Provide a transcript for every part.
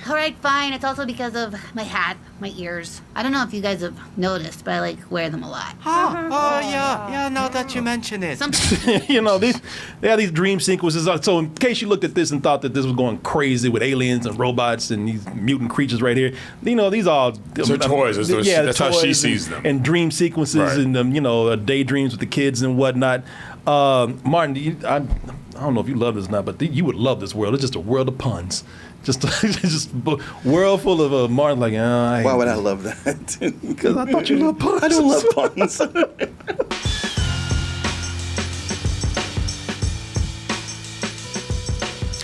All right, fine. It's also because of my hat, my ears. I don't know if you guys have noticed, but I wear them a lot. Yeah, now that you mention it. They have these dream sequences. So in case you looked at this and thought that this was going crazy with aliens and robots and these mutant creatures right here, these are toys. That's how she sees them. And dream sequences and daydreams with the kids and whatnot. Martin, I don't know if you love this or not, but you would love this world. It's just a world of puns. Just world full of Martin. Why would I love that? Because I thought you loved puns. I don't love puns.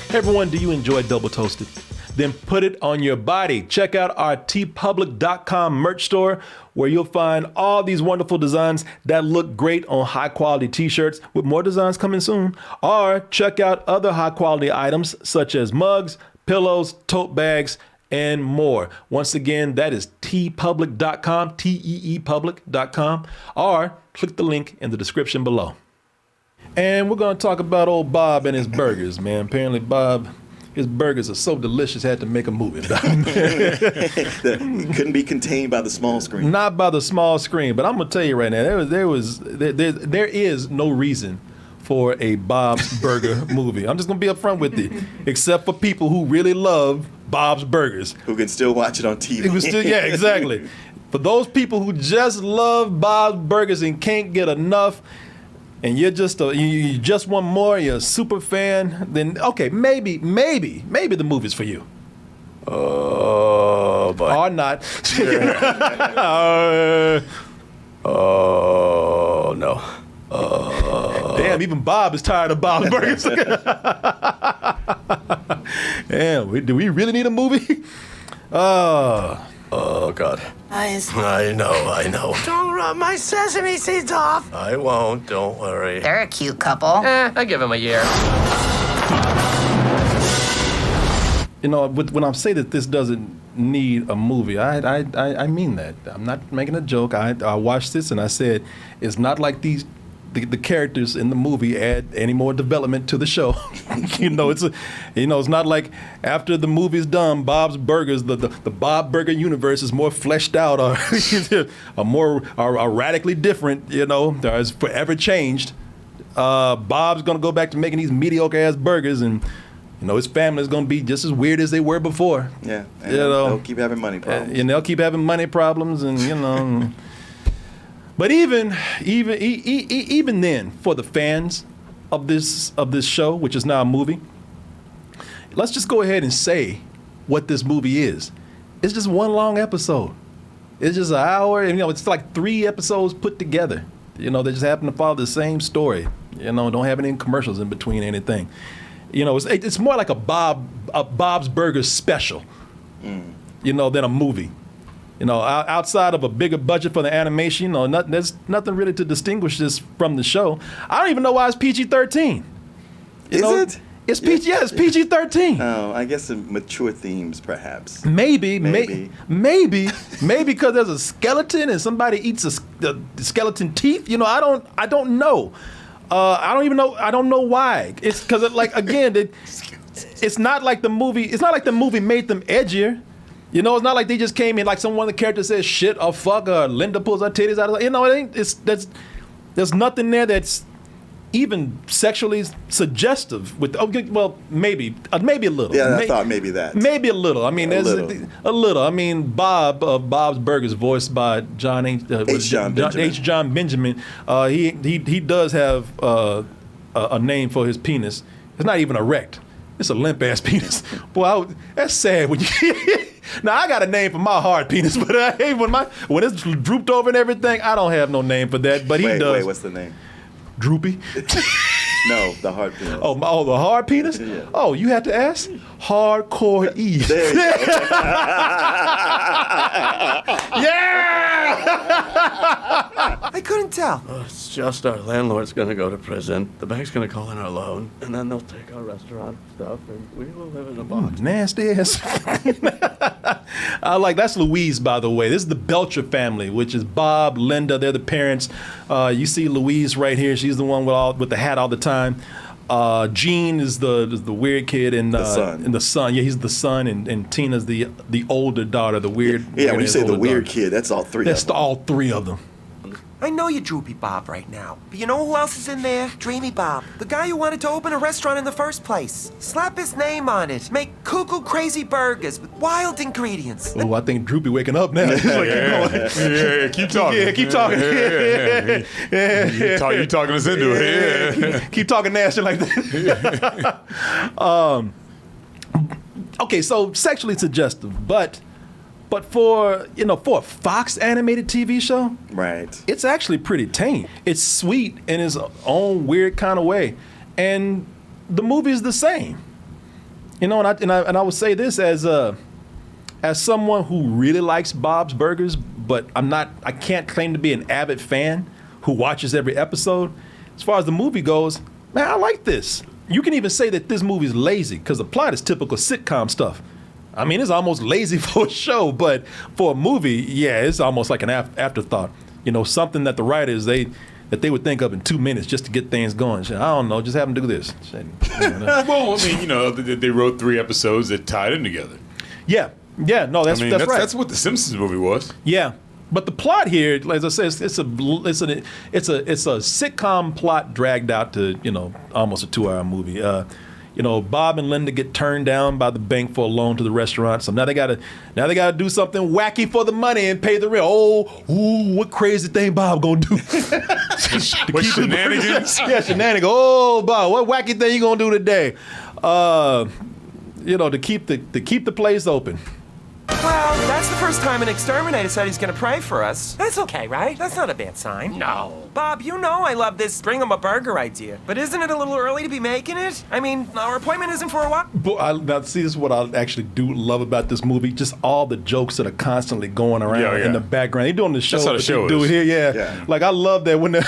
Hey everyone, do you enjoy Double Toasted? Then put it on your body. Check out our tpublic.com merch store where you'll find all these wonderful designs that look great on high quality t-shirts with more designs coming soon. Or check out other high quality items such as mugs, pillows, tote bags, and more. Once again, that is tpublic.com, teepublic.com, or click the link in the description below. And we're going to talk about old Bob and his burgers, man. Apparently, Bob, his burgers are so delicious, had to make a movie. Couldn't be contained by the small screen. Not by the small screen, but I'm going to tell you right now, there is no reason for a Bob's Burger movie. I'm just going to be upfront with you, except for people who really love Bob's Burgers. Who can still watch it on TV. Yeah, exactly. For those people who just love Bob's Burgers and can't get enough, and you're just you just want more, you're a super fan, then okay, maybe the movie's for you. Oh, but or not. No. Damn, even Bob is tired of Bob's Burgers. Damn, do we really need a movie? Oh, God. I know. Don't rub my sesame seeds off. I won't, don't worry. They're a cute couple. I give him a year. When I say that this doesn't need a movie, I mean that. I'm not making a joke. I watched this and I said, it's not like the characters in the movie add any more development to the show. It's not like after the movie's done, Bob's Burgers, the Bob Burger universe is more fleshed out or are radically different. Or is forever changed. Bob's gonna go back to making these mediocre ass burgers, and his family is gonna be just as weird as they were before. Yeah, and they'll keep having money problems. And they'll keep having money problems, and But even then, for the fans of this show, which is now a movie, let's just go ahead and say what this movie is. It's just one long episode. It's just an hour, and it's like 3 episodes put together. They just happen to follow the same story. Don't have any commercials in between anything. It's more like a Bob's Burgers special, than a movie. Outside of a bigger budget for the animation, there's nothing really to distinguish this from the show. I don't even know why it's PG-13. Is it? It's PG. Yeah, it's PG-13. Oh, I guess mature themes, perhaps. Maybe because there's a skeleton and somebody eats the skeleton teeth. I don't know. I don't even know. I don't know why. It's because it's not like the movie. It's not like the movie made them edgier. It's not like they just came in like one of the characters says shit or fuck or Linda pulls her titties out of it ain't. There's nothing there that's even sexually suggestive. Maybe a little. Yeah, I thought maybe that. Maybe a little. I mean, there's a little. I mean, Bob of Bob's Burgers, voiced by John Benjamin. He does have a name for his penis. It's not even erect. It's a limp ass penis. Boy, that's sad when you. Now I got a name for my hard penis, but when it's drooped over and everything, I don't have no name for that. But he does. Wait, what's the name? Droopy. No, the hard penis. Oh, the hard penis? Yeah. Oh, you had to ask? Hardcore E. There you go. Yeah! I couldn't tell. It's just our landlord's going to go to prison. The bank's going to call in our loan, and then they'll take our restaurant stuff, and we will live in a box. Nasty ass. That's Louise, by the way. This is the Belcher family, which is Bob, Linda. They're the parents. You see Louise right here. She's the one with the hat all the time. Gene is the weird kid, and son. And the son, yeah, he's the son, and Tina's the older daughter, the weird. Yeah, when you say the older weird daughter. kid, that's all three That's of them. all three of them. I know you're Droopy Bob right now, but you know who else is in there? Dreamy Bob, the guy who wanted to open a restaurant in the first place. Slap his name on it. Make cuckoo crazy burgers with wild ingredients. Oh, I think Droopy waking up now. He's like, Yeah, keep talking. Yeah, keep talking. You talking us into it. Yeah. Keep talking nasty like that. Okay, so sexually suggestive, but for for a Fox animated TV show, Right. it's actually pretty tame. It's sweet in its own weird kind of way, and the movie is the same. And I would say this as someone who really likes Bob's Burgers, but I can't claim to be an avid fan who watches every episode. As far as the movie goes, man, I like this. You can even say that this movie is lazy because the plot is typical sitcom stuff. I mean, it's almost lazy for a show, but for a movie, yeah, it's almost like an afterthought. Something that the writers that they would think of in 2 minutes just to get things going. I don't know, just have them do this. Well, I mean, they wrote 3 episodes that tied in together. Yeah, no, that's right. That's what the Simpsons movie was. Yeah, but the plot here, as I said, it's a sitcom plot dragged out to almost a 2-hour movie. Bob and Linda get turned down by the bank for a loan to the restaurant. So now they gotta do something wacky for the money and pay the rent. What crazy thing Bob gonna do? What shenanigans? Yeah, shenanigans. Oh, Bob, what wacky thing you gonna do today? To keep the place open. Well, that's the first time an exterminator said he's gonna pray for us. That's okay, right? That's not a bad sign. No. Bob, you know I love this bring 'em a burger idea. But isn't it a little early to be making it? I mean, our appointment isn't for a while. Now, see, this is what I actually do love about this movie. Just all the jokes that are constantly going around in the background. They're doing the show. That's how the show do is. here, yeah. Like, I love that when the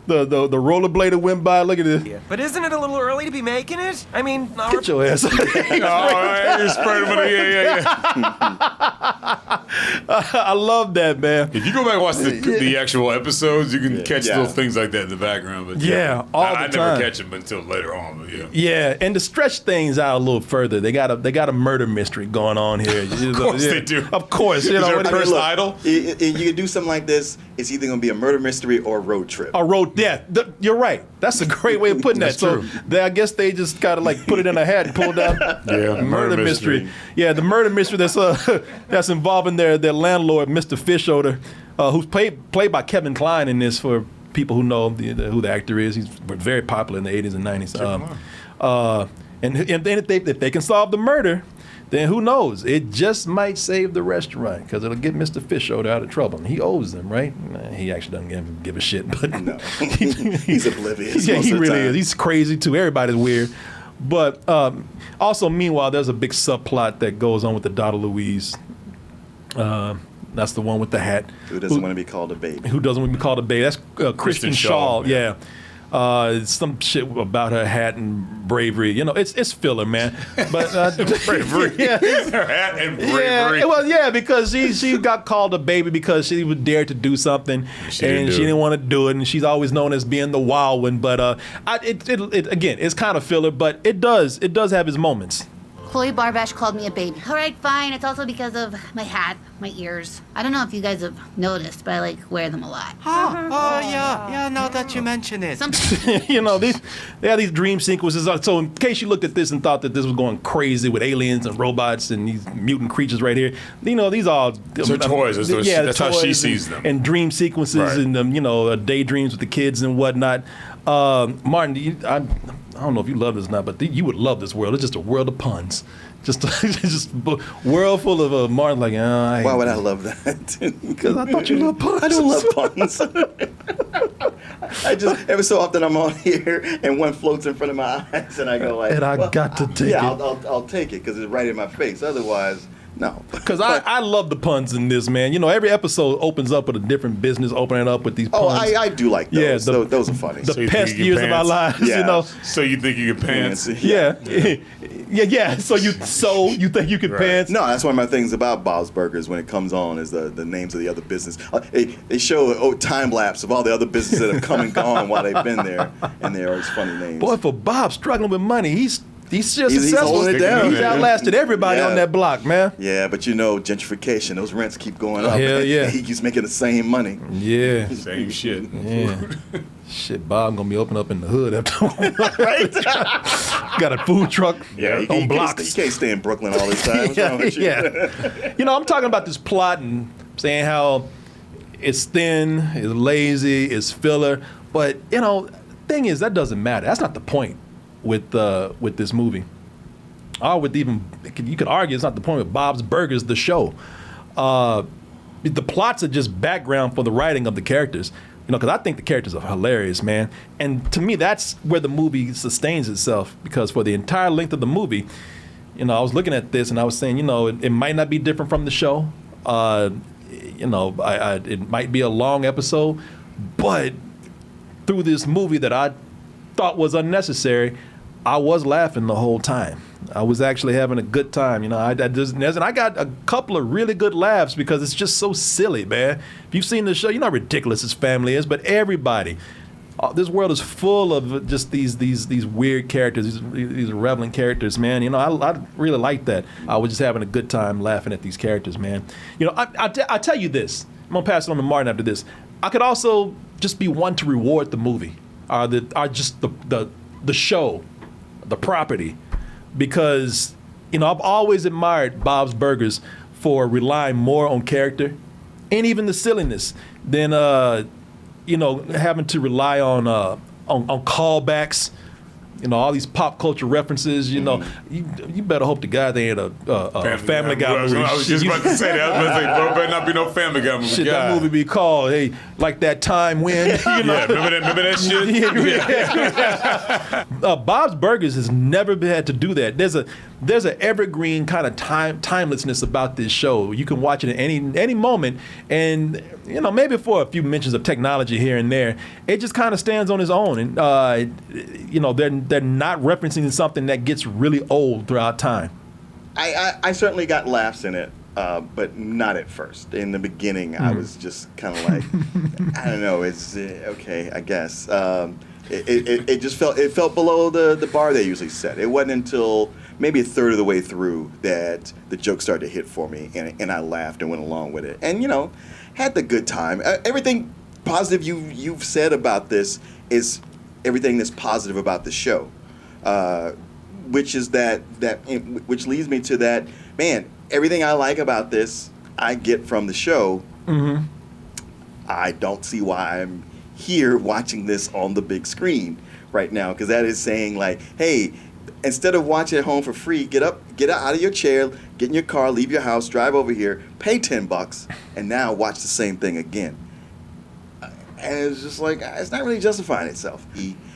rollerblader went by. Look at this. Yeah. But isn't it a little early to be making it? I mean, our Get your ass. You're spreading them. Yeah. I love that, man. If you go back and watch the actual episodes, you can catch Yeah. little things like that in the background. But All I the never time. catch them until later on. But yeah. Yeah, and to stretch things out a little further, they got a murder mystery going on here. Of course they do. Of course, Is there a what it is. cursed idol? You can do something like this. It's either going to be a murder mystery or a road trip. A road, yeah, you're right. That's a great way of putting that. That's So true. I guess they just gotta put it in a hat and pull down. Yeah, murder mystery. Yeah, the murder mystery that's involving their landlord, Mr. Fishoder, who's played by Kevin Kline in this. For people who know who the actor is, he's very popular in the 80s and 90s. And then if they can solve the murder, then who knows? It just might save the restaurant because it'll get Mr. Fishoder out of trouble. And he owes them, right? Nah, he actually doesn't give a shit. But No. He's oblivious. yeah, most he of the really time. is. He's crazy too. Everybody's weird. But also, meanwhile, there's a big subplot that goes on with the daughter Louise. That's the one with the hat. Who doesn't want to be called a baby? Who doesn't want to be called a baby? That's Kristen Shaw. yeah. Some shit about her hat and bravery. It's filler, man. But Bravery. yeah. Her hat and bravery. Because she got called a baby because she would dare to do something She didn't do it. didn't want to do it, and she's always known as being the wild one. But again, it's kind of filler, but it does have its moments. Chloe Barbash called me a baby. All right, fine. It's also because of my hat, my ears. I don't know if you guys have noticed, but I wear them a lot. yeah, now that you mention it. They have these dream sequences. So in case you looked at this and thought that this was going crazy with aliens and robots and these mutant creatures right here, these are They're toys. That's how she sees them. And dream sequences Right. and daydreams with the kids and whatnot. Martin, I don't know if you love this or not, but you would love this world. It's just a world of puns. Just world full of Martin like. Why would I love that? Because I thought you loved puns. I don't love puns. I just, every so often I'm on here and one floats in front of my eyes and I go like. And I got to take yeah, it. I'll take it because it's right in my face. Otherwise, No. Because I love the puns in this, man. You know, every episode opens up with a different business, opening up with these puns. Oh, I do like those. Yeah, those are funny. The So you past think you years can of our pants? lives, Yeah. you know. So you think you can pants? Yeah. Yeah. So you think you can Right. pants? No, that's one of my things about Bob's Burgers when it comes on is the names of the other business. They show a time lapse of all the other businesses that have come and gone while they've been there, and they're always funny names. Boy, for Bob struggling with money, he's still He's successful. holding it down. He's outlasted everybody Yeah. on that block, man. Yeah, but you know, gentrification, those rents keep going up. Hell yeah. He keeps making the same money. Yeah. Same shit. Yeah. Shit, Bob gonna be opening up in the hood after Got a food truck on blocks. You can't stay in Brooklyn all this time. What's wrong with you? Yeah. You know, I'm talking about this plot and saying how it's thin, it's lazy, it's filler. But, you know, thing is, that doesn't matter. That's not the point with this movie. Or with even, you could argue it's not the point with Bob's Burgers, the show. The plots are just background for the writing of the characters. You know, because I think the characters are hilarious, man. And to me, that's where the movie sustains itself. Because for the entire length of the movie, you know, I was looking at this and I was saying, you know, it might not be different from the show. You know, it might be a long episode, but through this movie that I thought was unnecessary, I was laughing the whole time. I was actually having a good time. You know, I got a couple of really good laughs because it's just so silly, man. If you've seen the show, you know how ridiculous this family is, but everybody, this world is full of just these weird characters, these irrelevant characters, man. You know, I really like that. I was just having a good time laughing at these characters, man. You know, I tell you this. I'm gonna pass it on to Martin after this. I could also just be one to reward the movie, just the show, the property, because you know I've always admired Bob's Burgers for relying more on character and even the silliness than you know having to rely on callbacks. You know, all these pop culture references, you know, you better hope to God they ain't a Family Guy movie. I was just about to say that. I was about to say, bro, better not be no Family Guy movie. Shit, God. that movie be called, hey, like that time when, you know. Yeah, remember that shit? Bob's Burgers has never had to do that. There's a evergreen kind of timelessness about this show. You can watch it at any moment, and you know maybe for a few mentions of technology here and there, it just kind of stands on its own. And you know they're not referencing something that gets really old throughout time. I certainly got laughs in it, but not at first. In the beginning, I was just kind of like, I don't know. It's okay, I guess. It just felt below the bar they usually set. It wasn't until maybe a third of the way through that the jokes started to hit for me, and I laughed and went along with it, and you know, had the good time. Everything positive you've said about this is everything that's positive about the show, which is which leads me to that, man. Everything I like about this, I get from the show. Mm-hmm. I don't see why I'm here watching this on the big screen right now, because that is saying like, hey, instead of watching at home for free, get out of your chair, get in your car, leave your house, drive over here, pay $10, and now watch the same thing again. And it's just like, it's not really justifying itself.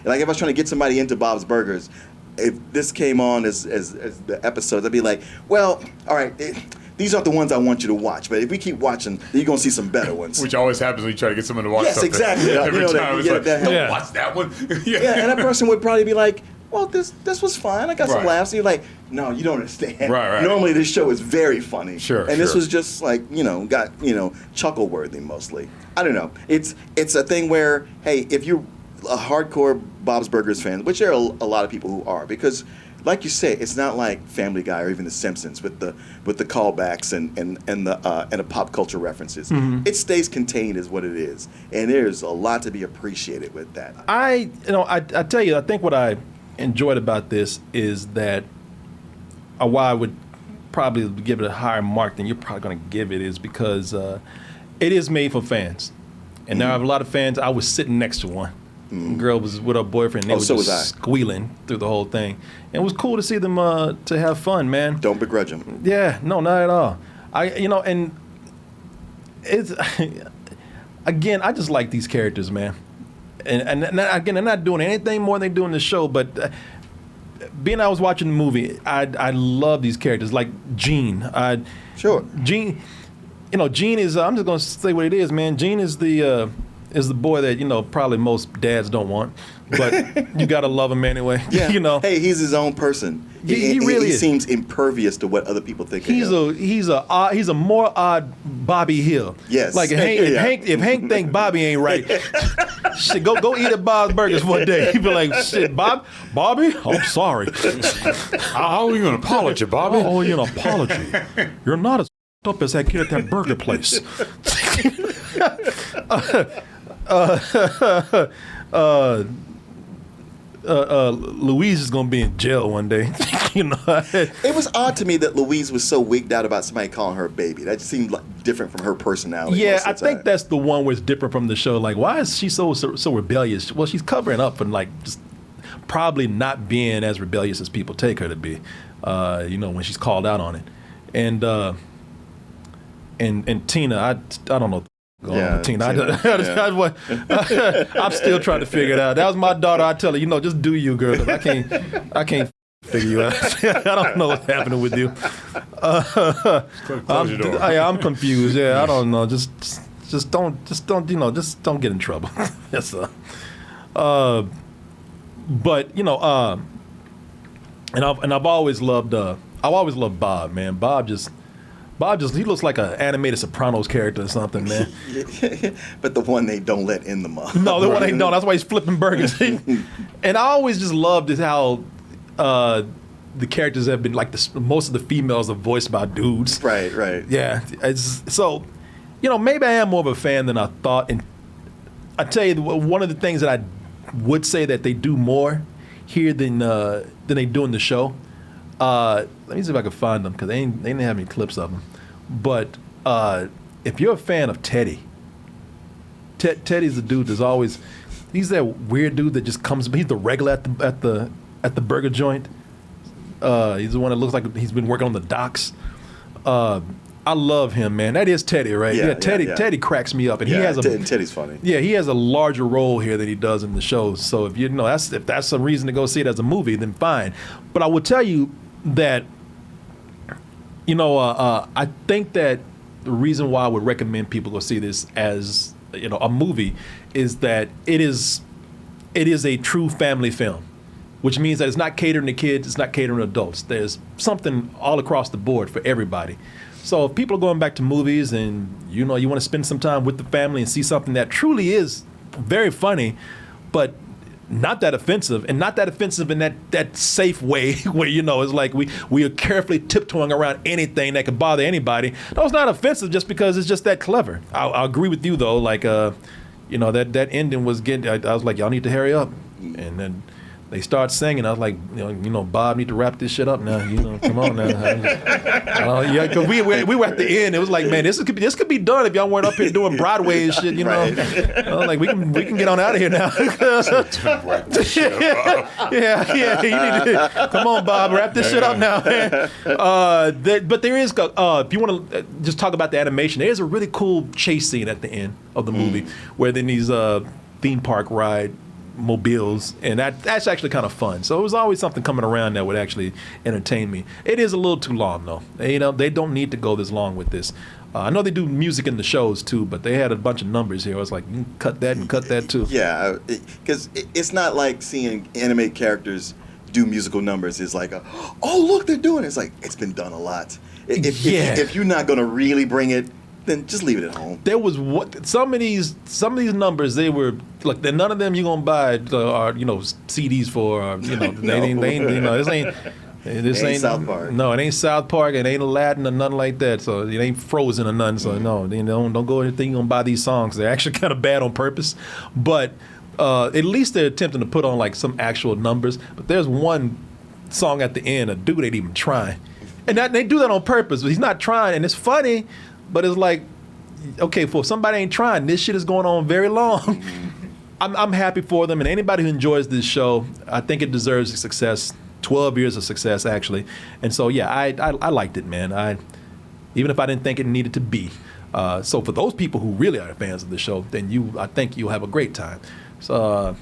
Like if I was trying to get somebody into Bob's Burgers, if this came on as the episodes, I'd be like, well, all right, these aren't the ones I want you to watch, but if we keep watching, you're going to see some better ones. Which always happens when you try to get someone to watch Yes, something. exactly. Every You know, time it's yeah, like, that- don't Yeah. watch that one. Yeah, and that person would probably be like, well, this was fine. I got some Right. laughs. And you're like, no, you don't understand. Right. Normally this show is very funny. Sure, And this sure. was just like, chuckle worthy mostly. I don't know. It's a thing where, hey, if you're a hardcore Bob's Burgers fan, which there are a lot of people who are, because like you say, it's not like Family Guy or even The Simpsons with the callbacks and the pop culture references. Mm-hmm. It stays contained is what it is. And there's a lot to be appreciated with that. I tell you, I think what I enjoyed about this is that why I would probably give it a higher mark than you're probably going to give it is because it is made for fans. And there are a lot of fans. I was sitting next to one. Girl was with her boyfriend. And they were so just was I. squealing through the whole thing. And it was cool to see them to have fun, man. Don't begrudge them. Yeah, no, not at all. And it's again, I just like these characters, man. And again, they're not doing anything more than they do in the show, but being I was watching the movie, I love these characters like Gene. Sure. Gene, Gene is. I'm just gonna say what it is, man. Gene is the boy that probably most dads don't want, but you gotta love him anyway. Yeah. Hey, he's his own person. He really is. Seems impervious to what other people think. He's a more odd Bobby Hill. Yes. Like if Hank think Bobby ain't right, shit, go eat at Bob's Burgers one day. He'd be like, shit, Bobby, I'm sorry. How are you an apology, Bobby? Oh, you're an apology. You're not as up as that kid at that burger place. Louise is gonna be in jail one day. It was odd to me that Louise was so wigged out about somebody calling her a baby. That seemed different from her personality. Yeah, I think that's the one where it's different from the show. Like, why is she so rebellious? Well, she's covering up for just probably not being as rebellious as people take her to be. When she's called out on it, and Tina, I don't know. Tina. I'm still trying to figure it out. That was my daughter. I tell her, just do you, girl. 'Cause I can't figure you out. I don't know what's happening with you. I'm confused. Yeah, I don't know. Just don't get in trouble. Yes, sir. But and I've always loved Bob, man. Bob just he looks like an animated Sopranos character or something, man. But the one they don't let in the mob. No, the one they don't. That's why he's flipping burgers. And I always just loved how the characters have been like most of the females are voiced by dudes. Right. Yeah. So, maybe I am more of a fan than I thought. And I tell you, one of the things that I would say that they do more here than they do in the show. Let me see if I can find them because they didn't have any clips of them. But if you're a fan of Teddy, Teddy's the dude that's always he's that weird dude that just comes. He's the regular at the burger joint. He's the one that looks like he's been working on the docks. I love him, man. That is Teddy, right? Yeah, Teddy. yeah. Teddy cracks me up, and he has Teddy's funny. Yeah, he has a larger role here than he does in the show. So if that's a reason to go see it as a movie, then fine. But I will tell you that I think that the reason why I would recommend people go see this as a movie is that it is a true family film, which means that it's not catering to kids, it's not catering to adults. There's something all across the board for everybody. So if people are going back to movies and you want to spend some time with the family and see something that truly is very funny, but not that offensive, and not that offensive in that safe way where it's like we are carefully tiptoeing around anything that could bother anybody. No, it's not offensive just because it's just that clever. I agree with you though. Like that ending was getting. I was like, y'all need to hurry up, and then they start singing. I was like, Bob need to wrap this shit up now. Come on now. Yeah, because we were at the end. It was like, man, this could be done if y'all weren't up here doing Broadway and shit. Right. I was like, we can get on out of here now. Yeah. You need to come on, Bob, wrap this shit up now. But there is, if you want to just talk about the animation, there is a really cool chase scene at the end of the movie where then these theme park ride mobiles, and that's actually kind of fun. So it was always something coming around that would actually entertain me. It is a little too long though. They don't need to go this long with this. I know they do music in the shows too, but they had a bunch of numbers here. I was like, you can cut that and cut that too. Yeah, because it's not like seeing animated characters do musical numbers. It's like, oh look, they're doing it. It's like it's been done a lot. If you're not gonna really bring it, then just leave it at home. There was some of these numbers, they were like, none of them you're gonna buy are CDs for. This ain't South Park. No, it ain't South Park. It ain't Aladdin or nothing like that. So it ain't Frozen or nothing. So no, don't go anything. You're gonna buy these songs. They're actually kind of bad on purpose, but at least they're attempting to put on like some actual numbers. But there's one song at the end, a dude ain't even trying, and they do that on purpose. But he's not trying, and it's funny. But it's like, okay, for somebody ain't trying, this shit is going on very long. I'm happy for them, and anybody who enjoys this show, I think it deserves a success. 12 years of success, actually. And so, yeah, I liked it, man. Even if I didn't think it needed to be. So for those people who really are fans of the show, then I think you'll have a great time. So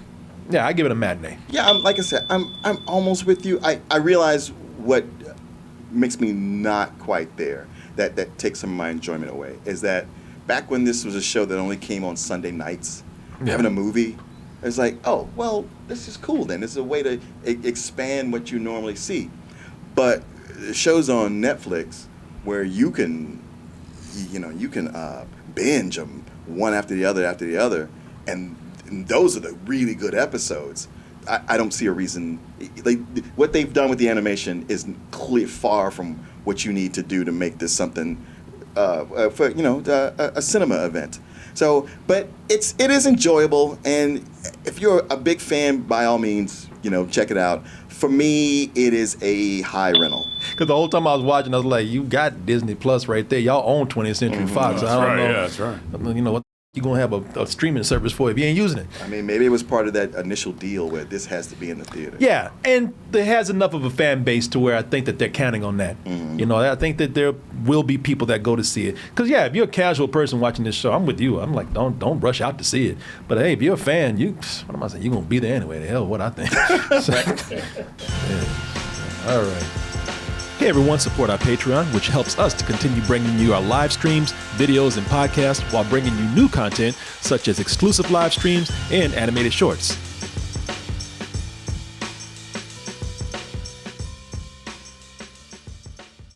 Yeah, I give it a matinee. Yeah, like I said, I'm almost with you. I realize what makes me not quite there. That takes some of my enjoyment away. Is that back when this was a show that only came on Sunday nights, having a movie, it's like, oh well, this is cool. Then this is a way to expand what you normally see. But shows on Netflix where you can binge them one after the other, and those are the really good episodes. I don't see a reason. Like what they've done with the animation is clear far from what you need to do to make this something for a cinema event. So, but it is enjoyable, and if you're a big fan, by all means, check it out. For me, it is a high rental. Because the whole time I was watching, I was like, you got Disney Plus right there. Y'all own 20th Century Fox. That's I don't right. know. Yeah, that's right. What you going to have a streaming service for if you ain't using it? I mean, maybe it was part of that initial deal where this has to be in the theater. Yeah, and it has enough of a fan base to where I think that they're counting on that. I think that there will be people that go to see it. Because, yeah, if you're a casual person watching this show, I'm with you. I'm like, don't rush out to see it. But, hey, if you're a fan, what am I saying? You're going to be there anyway. The hell what I think. Yeah. All right. Hey everyone, support our Patreon, which helps us to continue bringing you our live streams, videos, and podcasts while bringing you new content such as exclusive live streams and animated shorts.